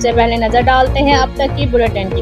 सबसे पहले नजर डालते हैं अब तक की बुलेटिन की।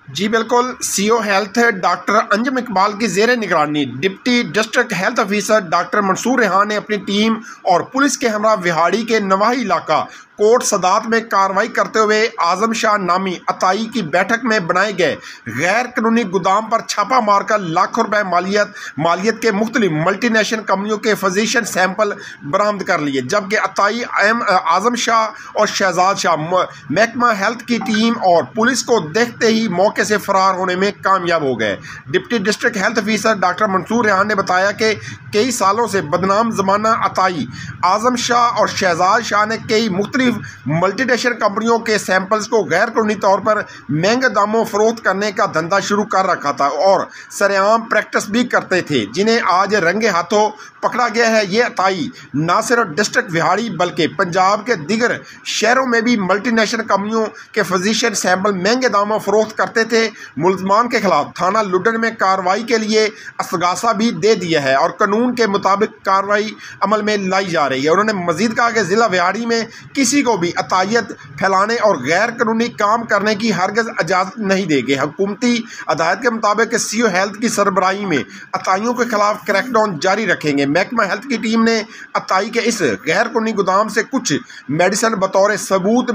जी बिल्कुल, CO health doctor Anjum Iqbal की ज़ेर निगरानी deputy district health officer doctor Mansoor Rehan ने अपनी टीम और पुलिस के हमरा विहाड़ी के नवाही इलाका कोट सदात में कार्रवाई करते हुए आजम शाह नामी अताई की बैठक में बनाए गए गैर कानूनी गोदाम पर छापा मारकर लाखों रुपए मालियत के मुख्तलिफ मल्टीनेशनल कंपनियों के फिजिशियन सैंपल बरामद कर लिए, जबकि अताई आजम शाह और शहजाद शाह महकमा हेल्थ की टीम और पुलिस को देखते ही मौके से फरार होने में कामयाब हो गए। Deputy district health officer doctor Mansoor Rehan ने बताया कि कई सालों से बदनाम जमाना अताई आजम शाह और शहजाद शाह ने कई मुख्तलिफ मल्टीनेशनल कंपनियों के सैंपल्स को गैर कानूनी तौर पर महंगे दामों फरोख्त करने का धंधा शुरू कर रखा था और सरेआम प्रैक्टिस भी करते थे, जिन्हें आज रंगे हाथों पकड़ा गया है। ये अताई न सिर्फ डिस्ट्रिक्ट विहाड़ी बल्कि पंजाब के दीगर शहरों में भी मल्टीनेशनल कंपनियों के फिजिशियन सैंपल महंगे दामों फरोख्त करते थे। मुलजमान के खिलाफ थाना लुडन में कार्रवाई के लिए इस्तगासा भी दे दिया है और कानून के मुताबिक कार्रवाई अमल में लाई जा रही है। उन्होंने मजीद कहा कि जिला विहाड़ी में किसी को भी अतायत फैलाने और गैर कानूनी काम करने की हरगिज़ इजाज़त नहीं देंगे। हुकूमती हदायत के मुताबिक सीओ हेल्थ की सरबराही में अताइयों के खिलाफ क्रैकडाउन जारी रखेंगे। महकमा हेल्थ की टीम ने अताई के इस गैर कानूनी गोदाम से कुछ मेडिसिन बतौर सबूत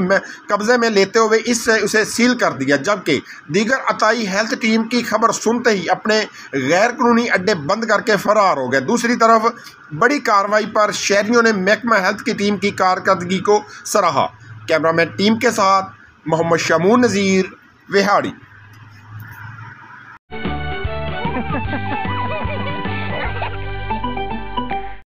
कब्जे में लेते हुए उसे सील कर दिया, जबकि दीगर अताई हेल्थ टीम की खबर सुनते ही अपने गैर कानूनी अड्डे बंद करके फरार हो गए। दूसरी तरफ बड़ी कार्रवाई पर शहरियों ने महकमा हेल्थ की टीम की कारकर्दगी को सराहा। कैमरामैन टीम के साथ मोहम्मद शमून नज़ीर, विहाड़ी।